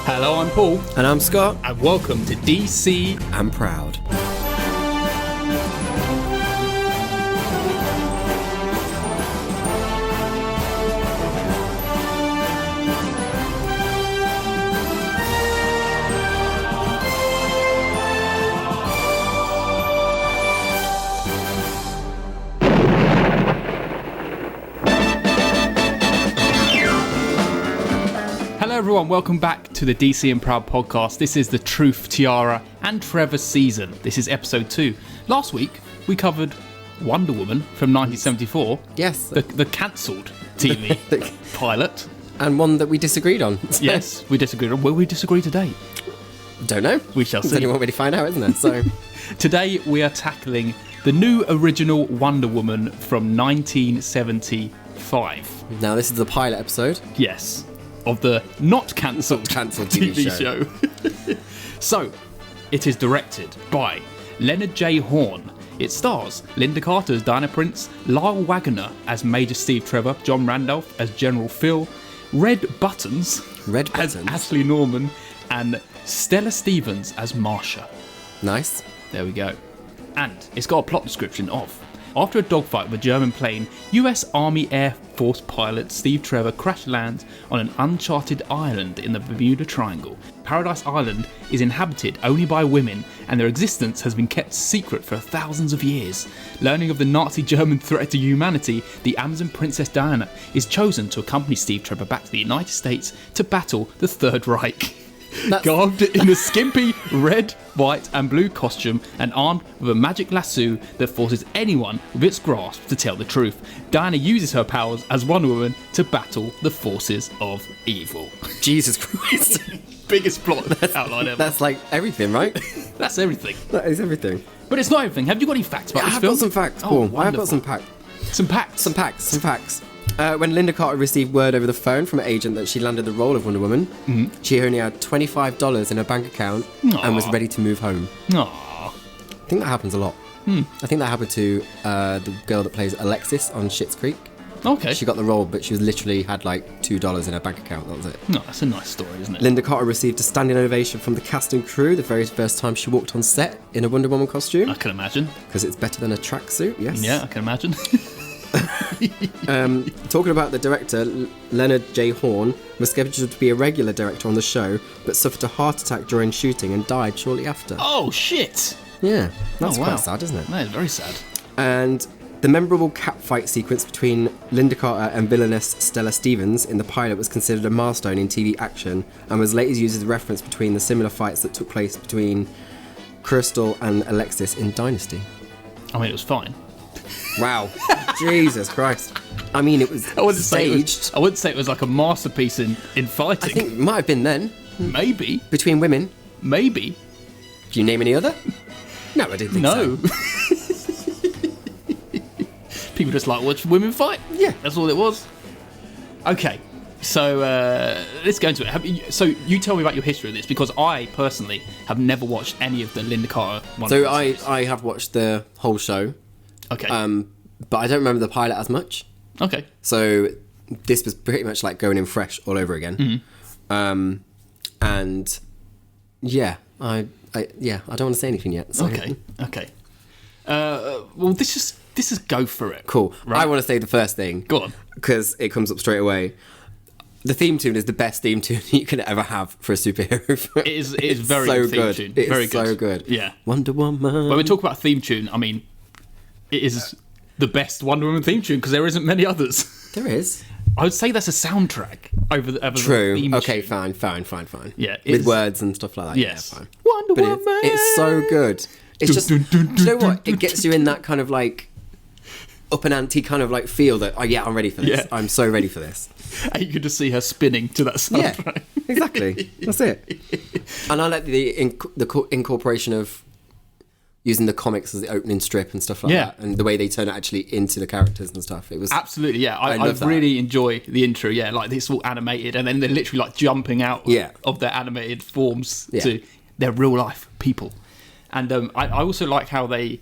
Hello, I'm Paul. And I'm Scott. And welcome to DC and Proud. Hello everyone, welcome back to the DC and Proud podcast. This is the Truth, TIARA and TREVOR season. This is episode 2. Last week we covered Wonder Woman from 1974. Yes. The cancelled TV pilot. And one that we disagreed on. Yes, we disagreed on. Will we disagree today? Don't know. We shall see. There's only one way to find out, isn't there? So today we are tackling the new original Wonder Woman from 1975. Now this is the pilot episode. Yes. Of the not cancelled TV show. So, it is directed by Leonard J. Horne. It stars Linda Carter as Diana Prince, Lyle Waggoner as Major Steve Trevor, John Randolph as General Phil, Red Buttons as Ashley Norman, and Stella Stevens as Marsha. Nice. There we go. And it's got a plot description of: after a dogfight with a German plane, US Army Air Force pilot Steve Trevor crash lands on an uncharted island in the Bermuda Triangle. Paradise Island is inhabited only by women, and their existence has been kept secret for thousands of years. Learning of the Nazi German threat to humanity, the Amazon Princess Diana is chosen to accompany Steve Trevor back to the United States to battle the Third Reich. Garbed in a skimpy red, white and blue costume and armed with a magic lasso that forces anyone with its grasp to tell the truth, Diana uses her powers as Wonder Woman to battle the forces of evil. Jesus Christ. Biggest plot outline ever. That's like everything, right? That's everything. That is everything. But it's not everything. Have you got any facts about this I have film? got some facts, Paul. I have got some facts. Some facts. When Linda Carter received word over the phone from an agent that she landed the role of Wonder Woman, she only had $25 in her bank account and was ready to move home. Aww. I think that happens a lot. I think that happened to the girl that plays Alexis on Schitt's Creek. Okay. She got the role, but she was literally had like $2 in her bank account. That was it. No, that's a nice story, isn't it? Linda Carter received a standing ovation from the cast and crew the very first time she walked on set in a Wonder Woman costume. I can imagine. Because it's better than a tracksuit, yes. Yeah, I can imagine. Talking about the director, Leonard J. Horne was scheduled to be a regular director on the show, but suffered a heart attack during shooting and died shortly after. Oh, shit! Yeah, that's wow. quite sad, isn't it? That is very sad. And the memorable cat fight sequence between Linda Carter and villainess Stella Stevens in the pilot was considered a milestone in TV action and was later used as a reference between the similar fights that took place between Crystal and Alexis in Dynasty. I mean, it was fine. Wow. Jesus Christ. I mean, it was staged. I wouldn't say it was like a masterpiece in fighting. I think it might have been then. Maybe. Between women. Maybe. Do you name any other? No, I didn't think so. No. People just like watch women fight. Yeah. That's all it was. Okay. So, let's go into it. So, you tell me about your history of this, because I, personally, have never watched any of the Linda Carter ones. So, I have watched the whole show. Okay. But I don't remember the pilot as much. Okay. So this was pretty much like going in fresh all over again. And yeah, I don't want to say anything yet. So. Okay. Well, this is go for it. Cool. Right? I want to say the first thing. Go on. Because it comes up straight away. The theme tune is the best theme tune you can ever have for a superhero film. It is very good theme tune. It very is good. So good. Yeah. Wonder Woman. When we talk about theme tune, I mean, it is the best Wonder Woman theme tune because there isn't many others. There is. I would say that's a soundtrack over the True. theme Okay, tune. fine. Yeah. With words and stuff like that. Yes. Yeah, fine. Wonder Woman. It's so good. It's just, do you know what? It gets you in that kind of like up and ante kind of like feel that, oh yeah, I'm ready for this. Yeah. I'm so ready for this. And you could just see her spinning to that soundtrack. Yeah, exactly. That's it. And I like the incorporation of using the comics as the opening strip and stuff like that, and the way they turn it actually into the characters and stuff. It was absolutely, yeah. I really enjoy the intro. Yeah, like it's all animated, and then they're literally like jumping out of their animated forms to their real life people. And I also like how they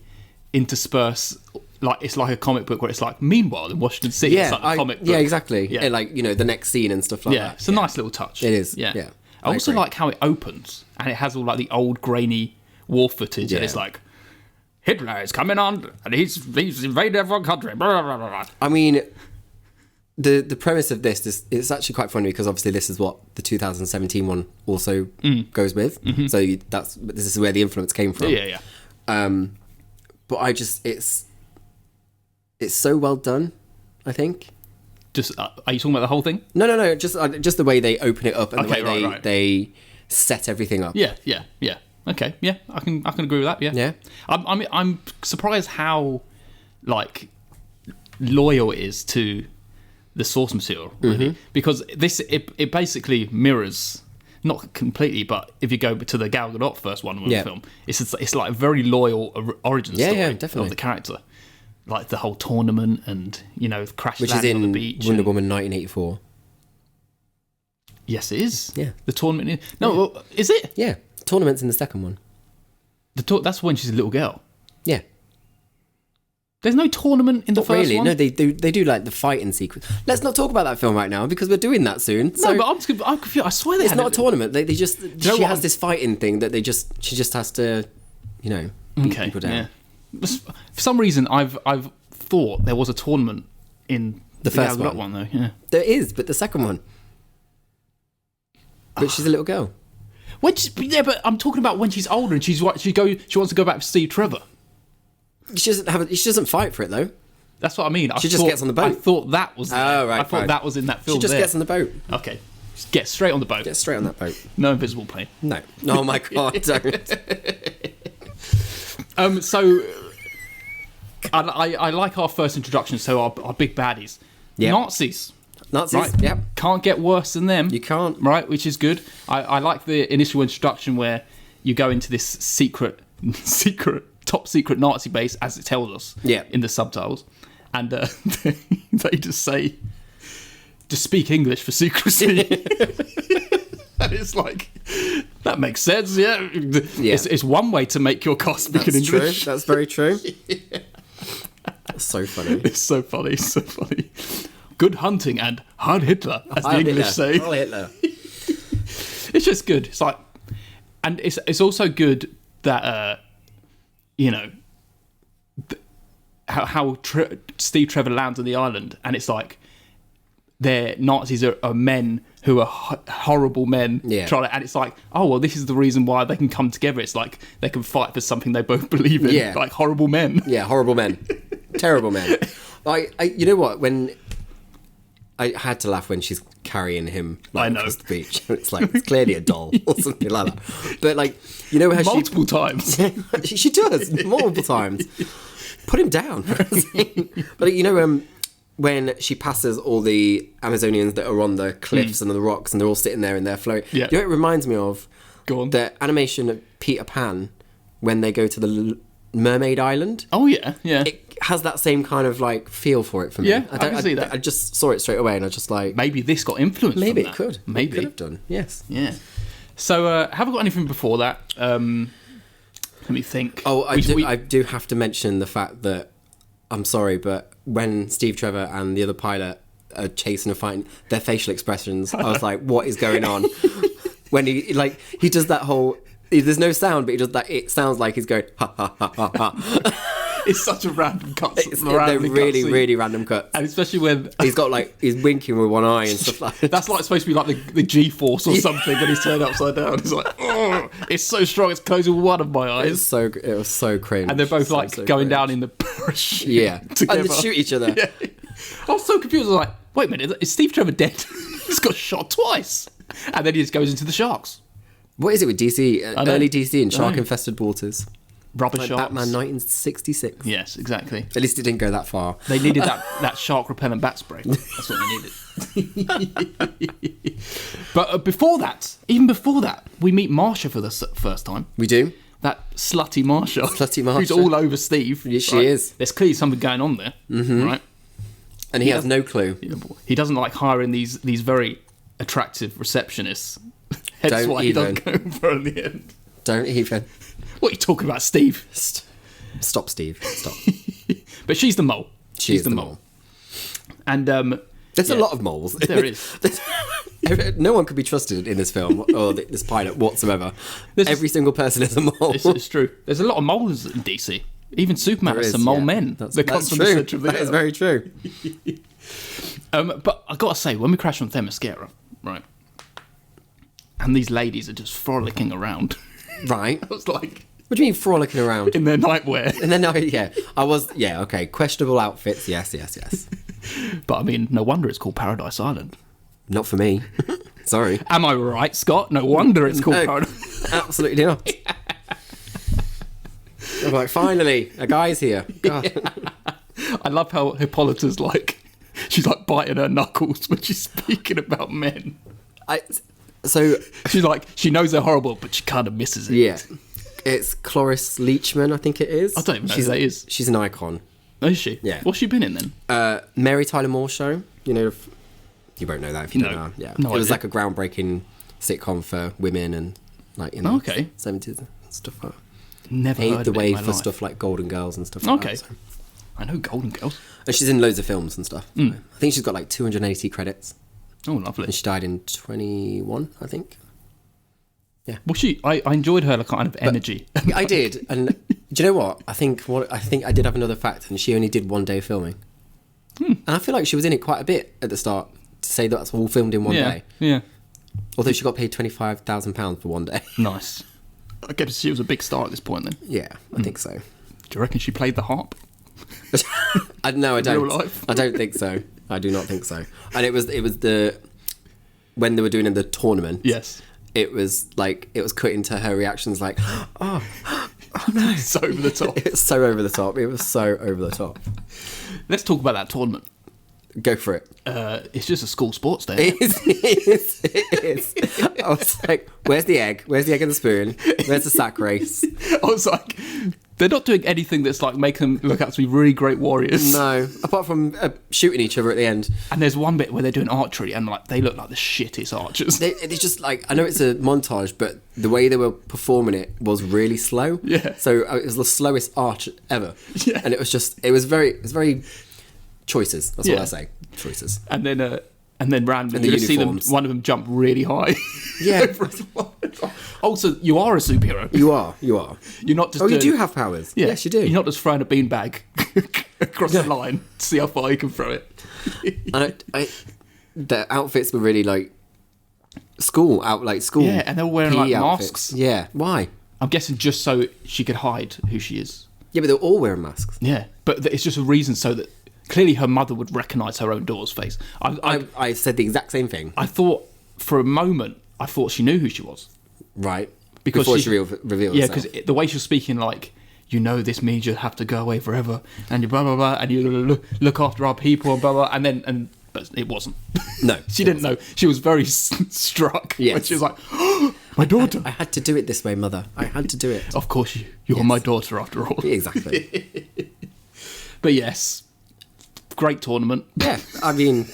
intersperse, like it's like a comic book where it's like, meanwhile in Washington City, it's like a comic book. Yeah, exactly. Yeah, like, you know, the next scene and stuff like that. It's a nice little touch. It is. Yeah. I also like how it opens and it has all like the old grainy war footage, and it's like, Hitler is coming on and he's invaded everyone's country. Blah, blah, blah, blah. I mean, the premise of this is, it's actually quite funny because obviously this is what the 2017 one also goes with. So this is where the influence came from. Yeah. But it's so well done, I think. Just are you talking about the whole thing? No. Just the way they open it up and the way they set everything up. Yeah. Okay, yeah, I can agree with that. Yeah. I'm surprised how like loyal it is to the source material, really, because it basically mirrors, not completely, but if you go to the Gal Gadot first Wonder Woman film, it's like a very loyal origin story definitely. of the character. Like the whole tournament and, crash which landing is on the beach. Wonder Woman 1984. Yes, it is. Yeah. The tournament. No, is it? Yeah. The tournament's in the second one. That's when she's a little girl. Yeah. There's no tournament in the first really. one? No, they do like the fighting sequence. Let's not talk about that film right now because we're doing that soon. So no, but I'm confused. I swear they it's not a tournament. They just she has this fighting thing that she just has to, beat people down. Yeah. For some reason, I've thought there was a tournament in the first one, though. Yeah, there is, but the second one. But she's a little girl. But I'm talking about when she's older and she wants to go back to Steve Trevor. She doesn't fight for it though. That's what I mean. She just gets on the boat. I thought that was. Oh right. I thought that was in that film. She just gets on the boat. Okay, just get straight on the boat. Get straight on that boat. No invisible plane. No. Oh my god! Don't. So I like our first introduction. So our big baddies, Nazis. Right? Yep. Can't get worse than them. You can't. Right, which is good. I like the initial introduction where you go into this top secret Nazi base, as it tells us in the subtitles, and they just say, just speak English for secrecy. And it's like, that makes sense, yeah. It's one way to make your car speak in English. True. That's very true. That's so funny. It's so funny. Good hunting and Heil Hitler, as the English say. Heil Hitler. It's just good. It's like, and it's also good that how Steve Trevor lands on the island, and it's like their Nazis are men who are horrible men. Yeah. And it's like, oh well, this is the reason why they can come together. It's like they can fight for something they both believe in. Yeah. Like horrible men. Yeah, horrible men, terrible men. You know what? When I had to laugh when she's carrying him across the beach. It's like, it's clearly a doll or something like that. But how multiple times. she does multiple times. Put him down. But when she passes all the Amazonians that are on the cliffs and the rocks, and they're all sitting there in their float. Yeah. It reminds me of? Go on. The animation of Peter Pan when they go to the Mermaid Island. Oh yeah. It has that same kind of feel for it for me. Yeah, I can see that. I just saw it straight away, and I was just like, maybe this got influence. Maybe from it that. could. Maybe it could have done. Yes. Yeah. So have I got anything before that? Let me think. Oh, I do have to mention the fact that, I'm sorry, but when Steve Trevor and the other pilot are chasing a fight, their facial expressions, I was like, what is going on? When he does that whole, there's no sound, but he does that, it sounds like he's going, ha, ha, ha, ha, ha. It's such a random cut. They're really, really random cuts. And especially when... he's got he's winking with one eye and stuff like that. That's supposed to be like the G-force or something, and he's turned upside down. It's like, oh, it's so strong, it's closing one of my eyes. It was so cringe. And they're both so going down in the parachute. Yeah. Together. And they shoot each other. Yeah. I was so confused. I was like, wait a minute, is Steve Trevor dead? He's got shot twice. And then he just goes into the sharks. What is it with DC? Early DC and shark-infested waters. Rubber sharks. Batman 1966. Yes, exactly. At least it didn't go that far. They needed that shark repellent bat spray. That's what they needed. But even before that, we meet Marsha for the first time. We do. That slutty Marsha. Slutty Marsha. Who's all over Steve. Yes, she is. There's clearly something going on there. Mm-hmm. Right? And he has no clue. He doesn't like hiring these very attractive receptionists. Hence why he doesn't go for in the end. Don't even. What are you talking about, Steve? Stop, Steve. Stop. But she's the mole. She's the mole. And there's a lot of moles. There is. No one could be trusted in this film or this pilot whatsoever. Every single person is a mole. It's true. There's a lot of moles in DC. Even Superman has some mole men. That's from true. the center of the That is very true. But I gotta say, when we crash on Themyscira, right, and these ladies are just frolicking around, Right. I was like, What do you mean frolicking around? in their nightwear. And then, okay, questionable outfits, yes. But I mean, no wonder it's called Paradise Island. Not for me. Sorry. Am I right, Scott? No wonder it's called Paradise. Absolutely not. I'm like, finally, a guy's here. God. I love how Hippolyta's like, she's like biting her knuckles when she's speaking about men. She's like, she knows they're horrible, but she kind of misses it. Yeah. It's Cloris Leachman, I think it is. I don't even know who that is. She's an icon. Is she? Yeah. What's she been in then? Mary Tyler Moore Show. You know, you won't know that if you don't know. Yeah. No it was idea. like a groundbreaking sitcom for women and like in Okay. the 70s and stuff like that. Never Paved heard the of it in way my for life. stuff like Golden Girls and stuff like Okay. that. So. I know Golden Girls. And she's in loads of films and stuff. I think she's got like 280 credits. Oh, lovely. And she died in 21, I think. Well, I enjoyed her kind of energy. I did. And do you know what? I think I did have another fact, and she only did 1 day of filming. And I feel like she was in it quite a bit at the start to say that's all filmed in one day. Yeah. Although she got paid £25,000 for 1 day. Nice. I guess she was a big star at this point then. Yeah, I think so. Do you reckon she played the harp? No, I don't. Real life? I don't think so. I do not think so. And it was when they were doing the tournament. Yes. It was cut into her reactions like, oh no. So over the top. It's so over the top. It was so over the top. Let's talk about that tournament. Go for it. It's just a school sports day. It is. I was like, where's the egg? Where's the egg and the spoon? Where's the sack race? I was like, they're not doing anything that's like making them look out to be really great warriors. No, apart from shooting each other at the end. And there's one bit where they're doing archery and like they look like the shittest archers. It's just like, I know it's a montage, but the way they were performing it was really slow. Yeah. So it was the slowest arch ever. Yeah. And it was very choices. That's all I say. Choices. And then randomly And the you just see them, uniforms. one of them jump really high. Yeah. Oh, so you are a superhero. You are. You're not just Oh, you doing- do have powers. Yeah. Yes, you do. You're not just throwing a beanbag across the line to see how far you can throw it. And the outfits were really like school. Yeah, and they were wearing PE like outfits. masks. Yeah. Why? I'm guessing just so she could hide who she is. Yeah, but they're all wearing masks. Yeah, but it's just a reason so that clearly her mother would recognise her own daughter's face. I said the exact same thing. I thought for a moment, I thought she knew who she was. Right. Because Before she- she revealed Yeah, herself. because the way she was speaking, like, you know, this means you have to go away forever, and you blah blah blah, and you look after our people, and blah blah, but it wasn't. No, she didn't know. She was very struck when Yes. she was like, oh, "My daughter." I had to do it this way, Mother. I had to do it. Of course, you're my daughter after all. Exactly. But yes, great tournament. Yeah, I mean,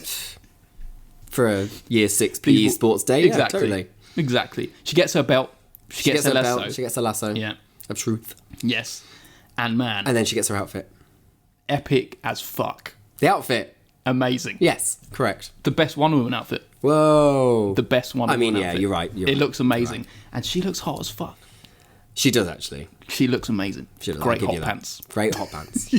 for a year 6 PE sports day, Exactly. yeah, totally. Exactly. She gets her belt. She gets her lasso. belt, she gets a lasso. Yeah. Of truth. Yes. And man, And then she gets her outfit. epic as fuck. The outfit. Amazing. Yes, correct. The best Wonder Woman outfit. Whoa. The best Wonder Woman yeah, outfit. you're right. It looks amazing. And she looks hot as fuck. She does, actually. She looks amazing. She does, I'll Great give hot you that. pants. Great hot pants.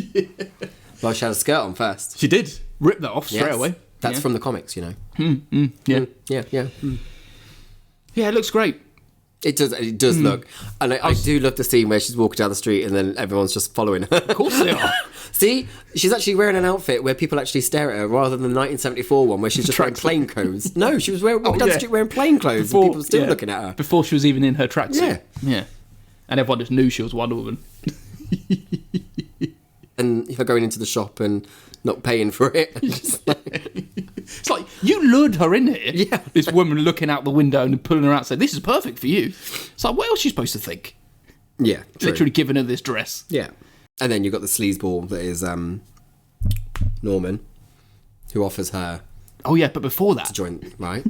Well, she had a skirt on first. She did. Rip that off straight Yes. away. That's Yeah. from the comics, you know. Yeah. Yeah. Yeah, it looks great. It does look. And I do love the scene where she's walking down the street and then everyone's just following her. Of course they are. See, she's actually wearing an outfit where people actually stare at her rather than the 1974 one where she's just wearing plain clothes. No, she was walking down the yeah. street wearing plain clothes and people were still looking at her. Before she was even in her tracksuit. Yeah. Yeah. And everyone just knew she was Wonder Woman. And if they're going into the shop and not paying for it. Just like, It's like, you lured her in here. Yeah. This woman looking out the window and pulling her out and saying, this is perfect for you. It's like, what else are you supposed to think? yeah, true. Literally giving her this dress. Yeah. And then you've got the sleazeball that is Norman, who offers her Oh, yeah, but before that, to join, right?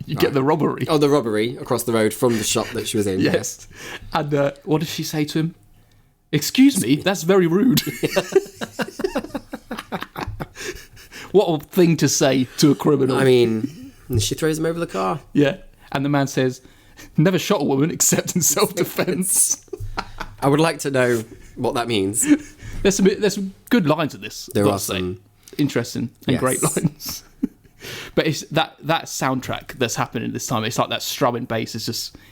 you get the robbery. Oh, the robbery across the road from the shop that she was in. Yes. And what does she say to him? Excuse me, that's very rude. What a thing to say to a criminal. I mean, And she throws him over the car. Yeah. And the man says, never shot a woman except in self-defense. I would like to know what that means. There's some good lines in this. There are some. Interesting and great lines. But it's that soundtrack that's happening this time. It's like that strumming bass. It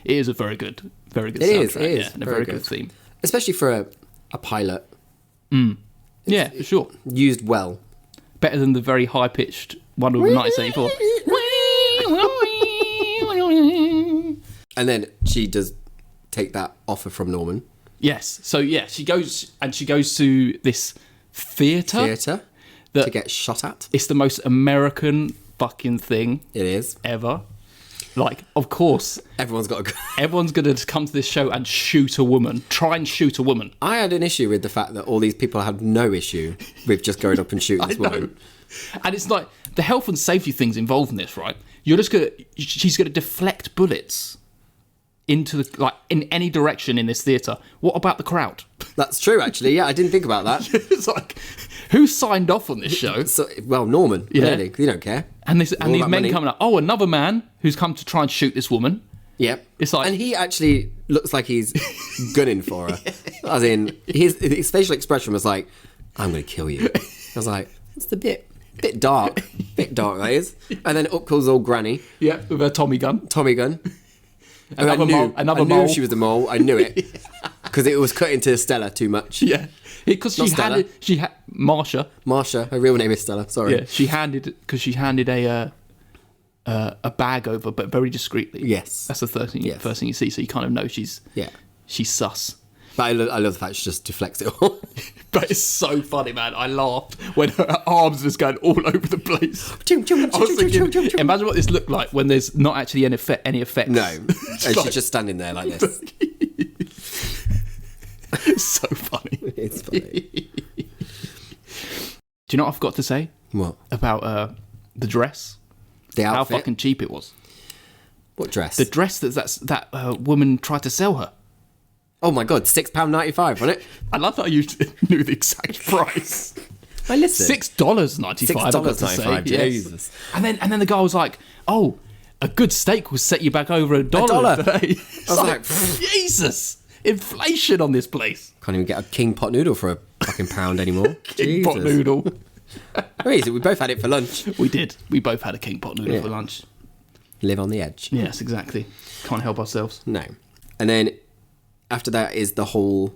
is a very good soundtrack. It is. Yeah, and a very good theme. Especially for a pilot. Yeah, for sure. Used well. Better than the very high-pitched Wonder Woman 1974. And then she does take that offer from Norman. Yes. So, yeah, she goes to this theatre. To get shot at. It's the most American fucking thing. It is. Ever. Like, of course. Everyone's got to go. Everyone's going to come to this show and shoot a woman. Try and shoot a woman. I had an issue with the fact that all these people had no issue with just going up and shooting this woman. And it's like, the health and safety things involved in this, right? She's going to deflect bullets into in any direction in this theatre. What about the crowd? That's true, actually. Yeah, I didn't think about that. It's like, who signed off on this show? Norman, really, because he don't care. And these men coming up. Oh, another man who's come to try and shoot this woman. Yep. It's like, and he actually looks like he's gunning for her. As in, his facial expression was like, "I'm going to kill you." I was like, "It's a bit dark, that is." And then up calls old Granny. Yeah, with her Tommy gun. I knew she was a mole. I knew it because it was cut into Stella too much. Yeah, because she had Marsha. Marsha, her real name is Stella. Sorry. Yeah, she handed a bag over, but very discreetly. Yes, that's the first thing you see. So you kind of know she's sus. But I love the fact she just deflects it all. But it's so funny, man. I laughed when her arms was going all over the place. I was thinking, imagine what this looked like when there's not actually any effect. No, and she's just standing there like this. It's so funny. It's funny. Do you know what I forgot to say? What? About the dress? The outfit? How fucking cheap it was. What dress? The dress that woman tried to sell her. Oh my God, £6.95, wasn't it? I love how you knew the exact price. I listened. $6.95. $6.95, Jesus. Yes. And then the guy was like, "Oh, a good steak will set you back over $1 today." I was like, Jesus, inflation on this place. Can't even get a king pot noodle for a fucking pound anymore. King pot noodle. Where is it? We both had it for lunch. We did. We both had a king pot noodle for lunch. Live on the edge. Yes, exactly. Can't help ourselves. No. And then after that is the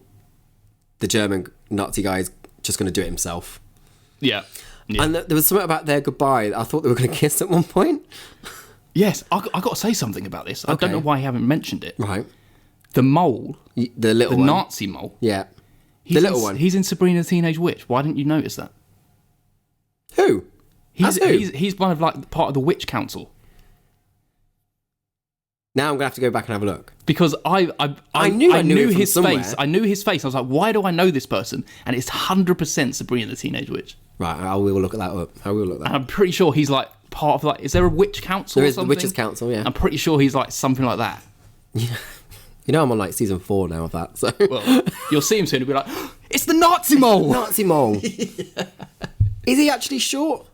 German Nazi guy's just going to do it himself. Yeah. And there was something about their goodbye. I thought they were going to kiss at one point. Yes, I got to say something about this. I don't know why I haven't mentioned it. Right. The mole. The little one. The Nazi mole. Yeah. The little one. He's in Sabrina the Teenage Witch. Why didn't you notice that? Who? He's one of part of the witch council. Now I'm gonna have to go back and have a look because I knew his face. I knew his face. I was like, why do I know this person? And it's 100% Sabrina the Teenage Witch. Right, I will look that up. And I'm pretty sure he's like part of is there a witch council? There is the witches council. Yeah, I'm pretty sure he's like something like that. Yeah. You know, I'm on like season 4 now of that. So well, you'll see him soon and be like, it's the Nazi mole. Nazi mole. Yeah. Is he actually short?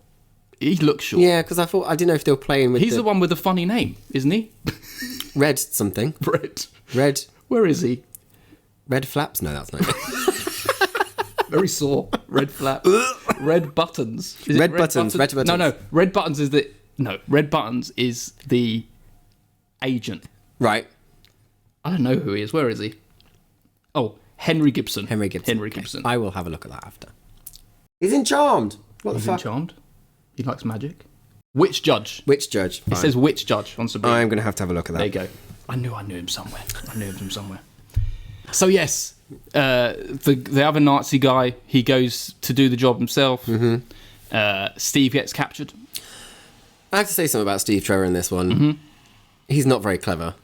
He looks short. Yeah, because I didn't know if they were playing with. He's the one with the funny name, isn't he? Red something. Red. Where is he? Red Flaps? No, that's not it. Very sore. Red Flaps. Red Buttons. Is Red Buttons. Red Buttons. No. Red Buttons is Red Buttons is the agent. Right. I don't know who he is. Where is he? Oh, Henry Gibson. Henry Gibson. Okay. I will have a look at that after. He's in Charmed. What the fuck? He's in Charmed. He likes magic. Witch Judge. Witch Judge. Fine. It says Witch Judge on Sabrina. I'm going to have a look at that. There you go. I knew him somewhere. So yes, the other Nazi guy, he goes to do the job himself. Mm-hmm. Steve gets captured. I have to say something about Steve Trevor in this one. Mm-hmm. He's not very clever.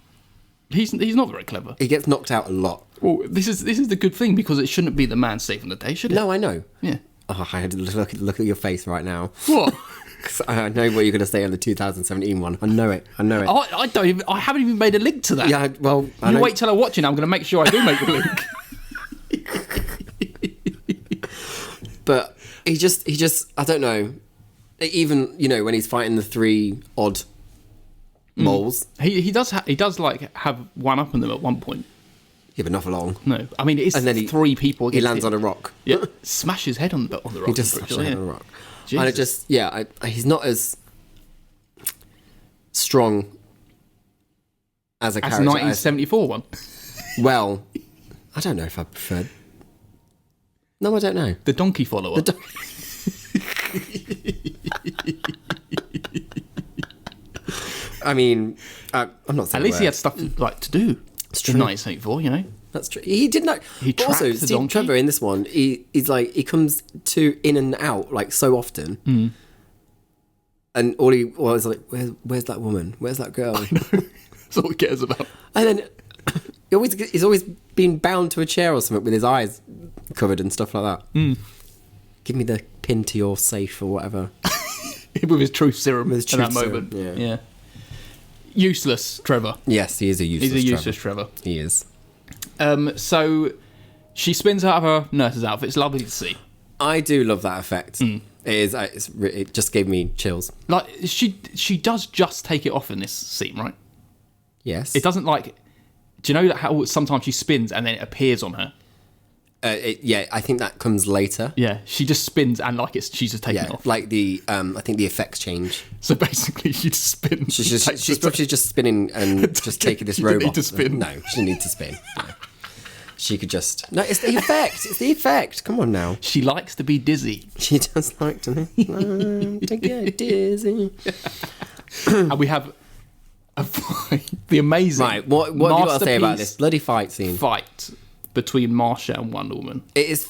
He's not very clever. He gets knocked out a lot. Well, this is the good thing because it shouldn't be the man saving the day, should it? No, I know. Yeah. Oh, I had to look at your face right now. What? Because I know what you're going to say on the 2017 one. I know it. I haven't even made a link to that. Yeah, well, you wait till I watch it. I'm going to make sure I do make the link. But he just, I don't know. Even, when he's fighting the 3 odd moles. He does like have one up on them at one point. Yeah, but not for long. No, I mean it is And then three people. He Against lands him. on a rock. Yeah, smash his head on the rock. He just smashes his head on a rock. Jesus. And it just, he's not as strong as a As character. 1974 one. Well, I don't know if I preferred. No, I don't know. The donkey follower. I mean, I'm not saying. At least he had stuff like to do. It's true. In 1974, you know. That's true. He did not. He but also, tracked the Steve donkey. Trevor in this one, he's like he comes in and out like so often, and all he was like, "Where's that woman? Where's that girl?" That's all he cares about. And then he's always been bound to a chair or something with his eyes covered and stuff like that. Give me the pin to your safe or whatever. With his truth serum With his at that truth moment. serum, Yeah. Useless, Trevor. Yes, he is a useless. He's a useless Trevor. He is. So she spins out of her nurse's outfit. It's lovely to see. I do love that effect. It is. It just gave me chills. Like she does just take it off in this scene, right? Yes. It doesn't like. Do you know that how sometimes she spins and then it appears on her? I think that comes later. Yeah, she just spins and like she's just taking it Yeah, off. like the I think the effects change. So basically, she just spins. She's probably just spinning and just taking this She robe didn't off. need to spin. No, she didn't need to spin. No. She could just. No, it's the effect. It's the effect. Come on now. She likes to be dizzy, She does like to get dizzy. and we have a fight, the amazing Right, what have you got to say about this bloody fight scene? fight between Marsha and Wonder Woman? It is.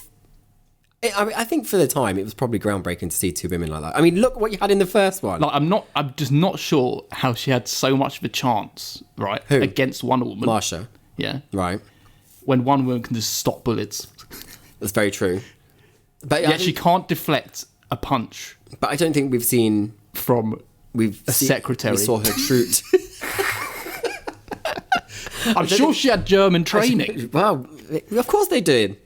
I think for the time, it was probably groundbreaking to see two women like that. I mean, look what you had in the first one. Like, I'm just not sure how she had so much of a chance, right, Who? against Wonder Woman. Marsha. Yeah, Right. when Wonder Woman can just stop bullets. That's very true. But Yet she can't deflect a punch But I don't think we've seen. from a secretary. We saw her true. I'm sure she had German training, Well, of course they did.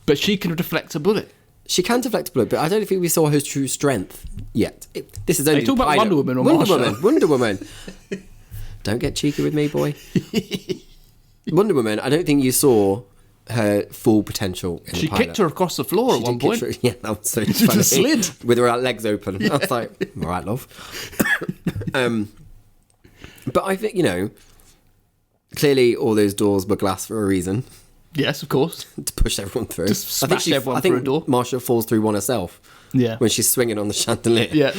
but she can deflect a bullet. She can deflect a bullet, but I don't think we saw her true strength yet. This is only. Are you talking about pilot. Wonder Woman or Wonder Marsha? Woman? Wonder Woman. Don't get cheeky with me, boy. Wonder Woman. I don't think you saw her full potential in She the pilot. kicked her across the floor at She one did point. kick her- Yeah, that was so She funny. just slid. With her legs open. I was like, all right, love. But I think, clearly all those doors were glass for a reason. Yes, of course. To push everyone through. Just smash everyone through a door. Marsha falls through one herself. Yeah. When she's swinging on the chandelier. Yeah.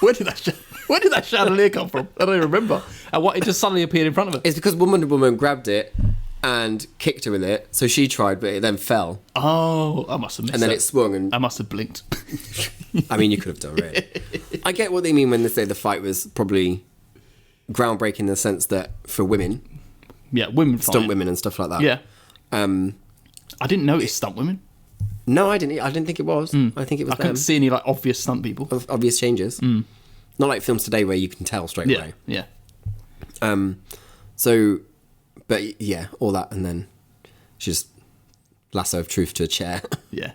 Where did that chandelier come from? I don't even remember. And what? It just suddenly appeared in front of her. It's because Wonder Woman grabbed it and kicked her with it. So she tried, but it then fell. Oh, I must have missed And then that. it swung. And I must have blinked. I mean, you could have done, really. I get what they mean when they say the fight was probably groundbreaking in the sense that for women, Yeah, women stunt fighting. women and stuff like that. Yeah. I didn't notice stunt women. No, I didn't think it was. I think it was I couldn't them. see any like obvious stunt people. Obvious changes. Not like films today where you can tell straight Yeah, away. yeah. So, but yeah, all that, and then she just lasso of truth to a chair. Yeah.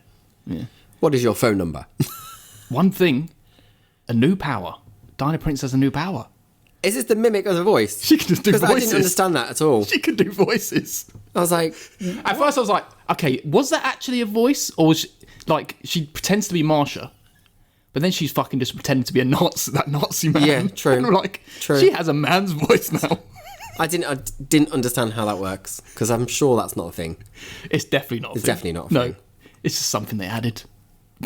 Yeah. What is your phone number? One thing, a new power. Dinah Prince has a new power. Is this the mimic of the voice? She can just do Because I voices. didn't understand that at all. She can do voices. I was like, At first I was like, okay, was that actually a voice? Or was she pretends to be Marsha, but then she's fucking just pretending to be that Nazi man. Yeah, true. And I'm like, True. she has a man's voice now. I didn't understand how that works because I'm sure that's not a thing. It's definitely not a It's thing. definitely not a No, thing. it's just something they added.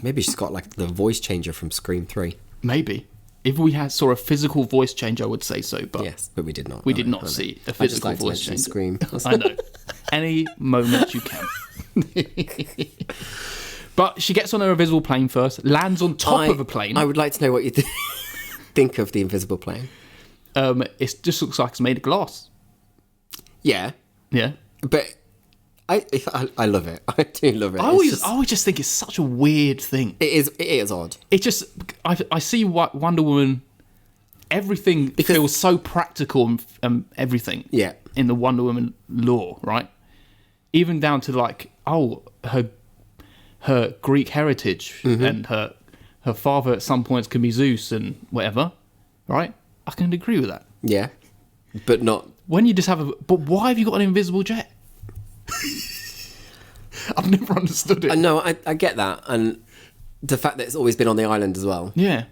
Maybe she's got like the voice changer from Scream 3. Maybe. If we saw a physical voice change, I would say so, but Yes, but we did not. we No, did I not know. see a I just physical like to voice mention change. Scream. I know. Any moment you can. But she gets on her invisible plane first, lands on top of a plane. I would like to know what you think of the invisible plane. It just looks like it's made of glass. Yeah, Yeah. but I love it. I do love it. I It's always just think it's such a weird thing. It is odd. It just, I see Wonder Woman, everything feels so practical and everything. Yeah. In the Wonder Woman lore, right? Even down to like, her Greek heritage and her father at some points can be Zeus and whatever, right? I can agree with that. Yeah. But not... When you just have a... But why have you got an invisible jet? I've never understood it. No, I get that. And the fact that it's always been on the island as well. Yeah.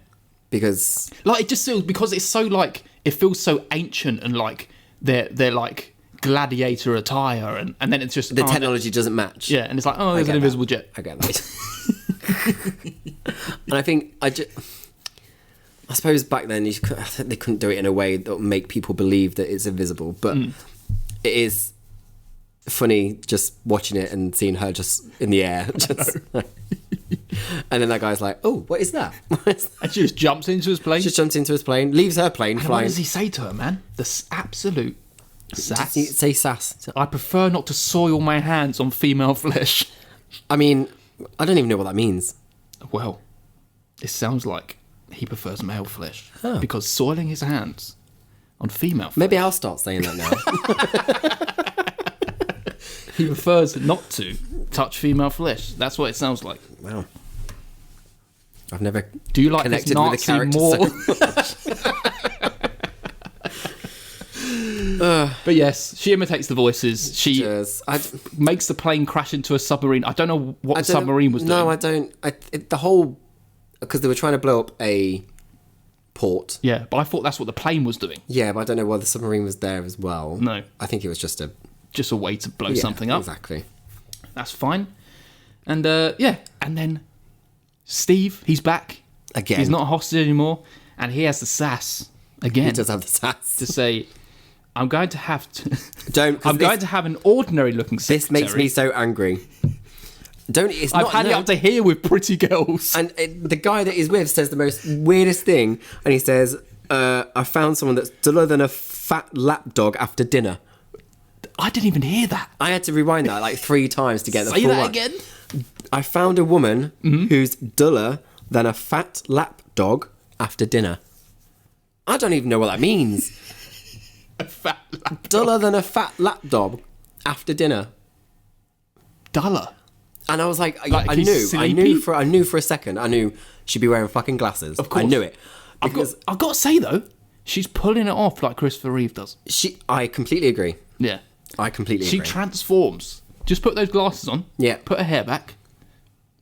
Because... Like, it just feels... Because it's so, like... It feels so ancient and, like, they're like, gladiator attire. And then it's just... The technology doesn't match. Yeah, and it's like, oh, there's an invisible jet. I get that. And I think... I suppose back then they couldn't do it in a way that would make people believe that it's invisible. But it is... funny just watching it and seeing her just in the air. And then that guy's like, oh, what is that? And she just jumps into his plane. She jumps into his plane, leaves her plane and flying. what does he say to her, man? The absolute sass. Does he say sass? I prefer not to soil my hands on female flesh. I mean, I don't even know what that means. Well, it sounds like he prefers male flesh. Because soiling his hands on female flesh. Maybe I'll start saying that now. He prefers not to touch female flesh. That's what it sounds like. Wow. I've never Do you like connected this with the Nazi character more? But yes, she imitates the voices. She makes the plane crash into a submarine. I don't know what the submarine was doing. No, I don't. The whole... Because they were trying to blow up a port. Yeah, but I thought that's what the plane was doing. Yeah, but I don't know why the submarine was there as well. No. I think it was just a way to blow something up. Exactly. That's fine. And and then Steve, he's back. Again. He's not a hostage anymore. And he has the sass again. He does have the sass. To say, I'm going to have to... I'm going to have an ordinary looking secretary. This makes me so angry. I've had it up to here with pretty girls. And the guy that he's with says the most weirdest thing. And he says, I found someone that's duller than a fat lapdog after dinner. I didn't even hear that. I had to rewind that like 3 times to get the Say full that one. again. I found a woman who's duller than a fat lapdog after dinner. I don't even know what that means. A fat lapdog. Duller than a fat lapdog after dinner. Duller. And I was like I knew for a second. I knew she'd be wearing fucking glasses. Of course. I knew it. I've got to say though, she's pulling it off like Christopher Reeve does. I completely agree. Yeah. I completely agree. She transforms. Just put those glasses on. Yeah. Put her hair back.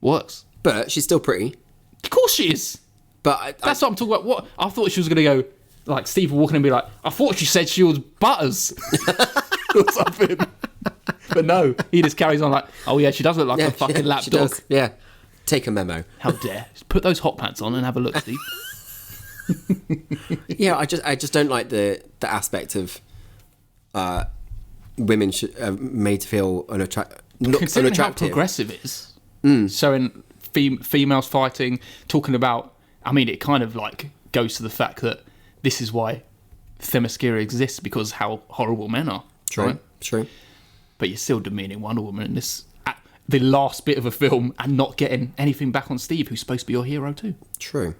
Works. But she's still pretty. Of course she is. But that's what I'm talking about. What I thought she was going to go, like Steve walking and be like, I thought she said she was Butters or something. But no, he just carries on like, oh yeah, she does look like a fucking lapdog. Yeah. Take a memo. How dare. Just put those hot pants on and have a look, Steve. Yeah, I just don't like the aspect of women made to feel Considering how progressive it is, showing females fighting, talking about, I mean, it kind of like goes to the fact that this is why Themyscira exists, because how horrible men are. True, right? true. But you're still demeaning Wonder Woman in this, the last bit of a film, and not getting anything back on Steve, who's supposed to be your hero too. True.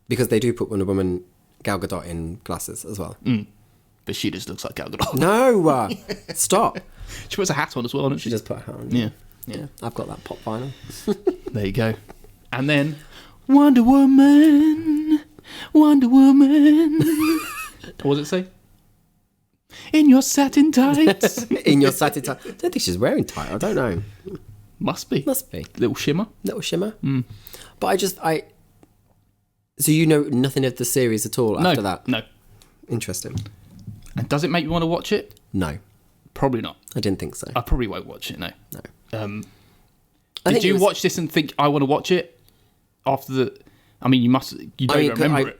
Because they do put Wonder Woman, Gal Gadot, in glasses as well. But she just looks like Gal Gadot. No! Stop. She puts a hat on as well, doesn't she? She does put a hat on. Yeah. I've got that pop vinyl. There you go. And then, Wonder Woman. What does it say? In your satin tights. In your satin tights. I don't think she's wearing tight. I don't know. Must be. Little shimmer. But so you know nothing of the series at all after that? No. Interesting. And does it make you want to watch it? No. Probably not. I didn't think so. I probably won't watch it, no. No. Did you watch this and think, I want to watch it? After the... I mean, you don't remember it.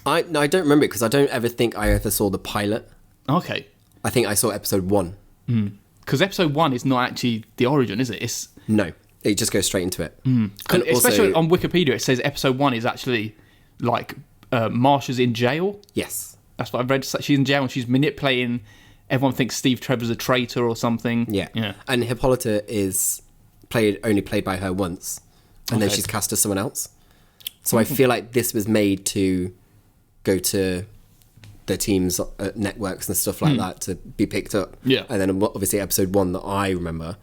I don't remember it because I don't ever think I ever saw the pilot. Okay. I think I saw episode 1. Because episode 1 is not actually the origin, is it? No. It just goes straight into it. Especially on Wikipedia, it says episode 1 is actually like Marsha's in jail. Yes. That's what I've read. She's in jail and she's manipulating. Everyone thinks Steve Trevor's a traitor or something. Yeah. And Hippolyta is only played by her once. And then she's cast as someone else. So I feel like this was made to go to the teams, networks and stuff like that to be picked up. Yeah. And then obviously episode 1 that I remember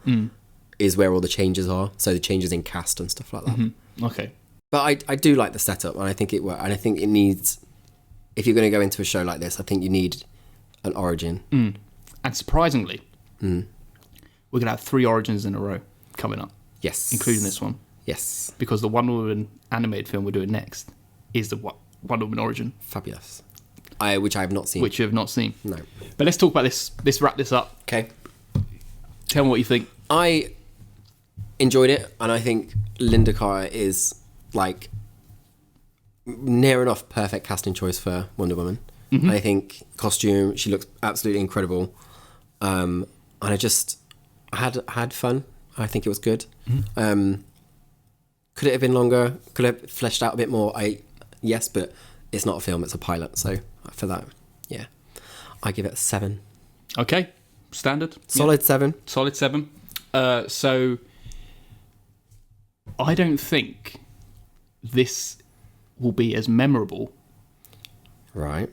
is where all the changes are. So the changes in cast and stuff like that. Okay. But I do like the setup and I think it works. And I think it needs if you're going to go into a show like this, I think you need an origin. And surprisingly, we're going to have 3 origins in a row coming up. Yes. Including this one. Yes. Because the Wonder Woman animated film we're doing next is the Wonder Woman origin. Fabulous. Which I have not seen. Which you have not seen. No. But let's talk about this. Let's wrap this up. Okay. Tell me what you think. I enjoyed it, and I think Linda Carter is, like, near enough perfect casting choice for Wonder Woman. I think costume, she looks absolutely incredible. And I had fun. I think it was good. Could it have been longer? Could it have fleshed out a bit more? Yes, but it's not a film, it's a pilot. So for that, yeah, I give it a 7. Okay, standard. Solid 7. Solid 7. So I don't think this will be as memorable. Right.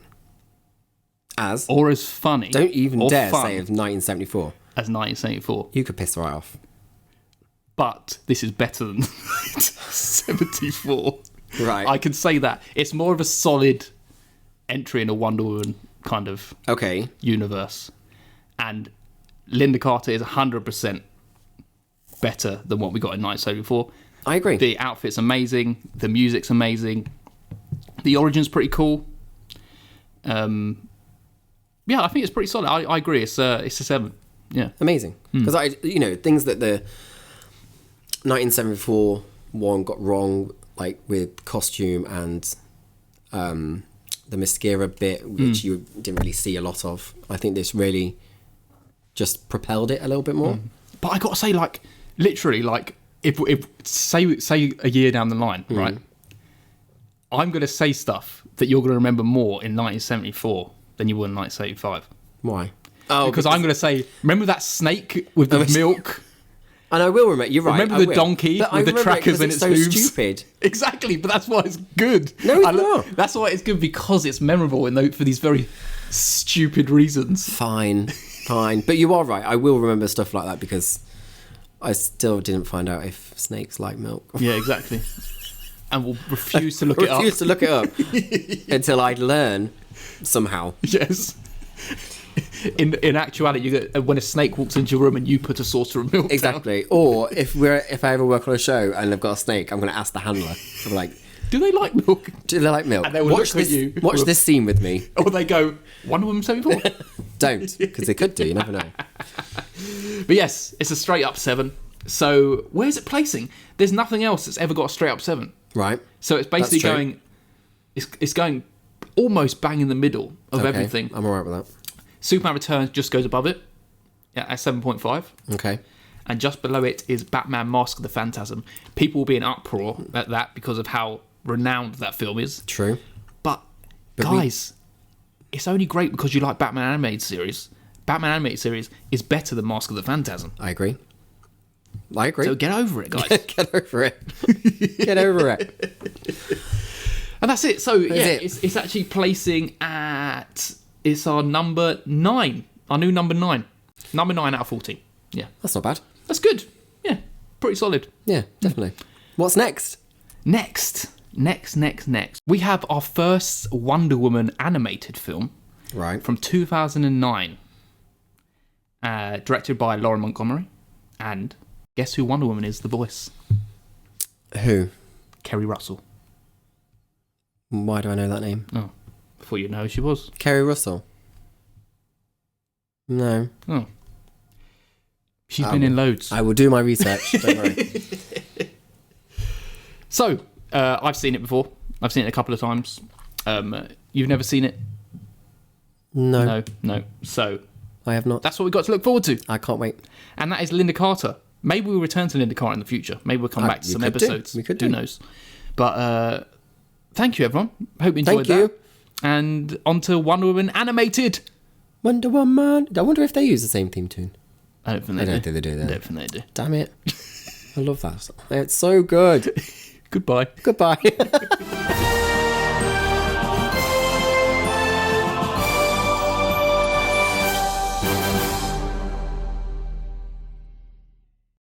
Or as funny. Don't even or dare fun say of 1974. As 1974. You could piss right off. But this is better than 1974. Right. I can say that. It's more of a solid entry in a Wonder Woman kind of universe. And Linda Carter is 100% better than what we got in 1974. I agree. The outfit's amazing. The music's amazing. The origin's pretty cool. Yeah, I think it's pretty solid. I agree. It's a 7. Yeah. Amazing. Because things that the 1974 one got wrong, like with costume and the mascara bit, which you didn't really see a lot of. I think this really just propelled it a little bit more. But I got to say, like, literally, like, if say a year down the line, right, I'm going to say stuff that you're going to remember more in 1974 than you would in 1975. Why? Because I'm going to say, remember that snake with the milk? And I will remember. You're right. Remember the donkey with the trackers in its so hooves? Stupid. Exactly, but that's why it's good. No, it's not. That's why it's good, because it's memorable for these very stupid reasons. Fine. But you are right. I will remember stuff like that because I still didn't find out if snakes like milk. Yeah, exactly. And we'll refuse to look it up. Refuse to look it up until I learn somehow. Yes. In actuality, you get, when a snake walks into your room and you put a saucer of milk exactly. down. Or if I ever work on a show and they've got a snake, I'm going to ask the handler. I'm like, do they like milk? Do they like milk? And they will look at you. Watch this scene with me. Or they go, Wonder Woman 74? Don't, because they could do. You never know. But yes, it's a straight up 7. So where's it placing? There's nothing else that's ever got a straight up 7. Right. So it's basically going. It's going almost bang in the middle of everything. I'm alright with that. Superman Returns just goes above it, at 7.5. Okay. And just below it is Batman Mask of the Phantasm. People will be in uproar at that because of how renowned that film is. True. But guys, it's only great because you like Batman Animated Series. Batman Animated Series is better than Mask of the Phantasm. I agree. So get over it, guys. Get over it. Get over it. And that's it. So it's actually placing at... It's our number 9. Our new number 9. Number 9 out of 14. Yeah. That's not bad. That's good. Yeah. Pretty solid. Yeah, definitely. What's next? Next. We have our first Wonder Woman animated film. Right. From 2009. Directed by Lauren Montgomery. And guess who Wonder Woman is? The voice. Who? Kerry Russell. Why do I know that name? Oh. Before you know who she was. Kerry Russell. No. Oh. She's been in loads. I will do my research. Don't worry. So, I've seen it before. I've seen it a couple of times. You've never seen it? No. No. So, I have not. That's what we've got to look forward to. I can't wait. And that is Linda Carter. Maybe we'll return to Linda Carter in the future. Maybe we'll come back to some episodes. We could Who knows? But thank you, everyone. Hope you enjoyed that. Thank you. And on to Wonder Woman Animated. Wonder Woman. I wonder if they use the same theme tune. I don't think they do. I don't think they do. Damn it. I love that. It's so good. Goodbye. Goodbye.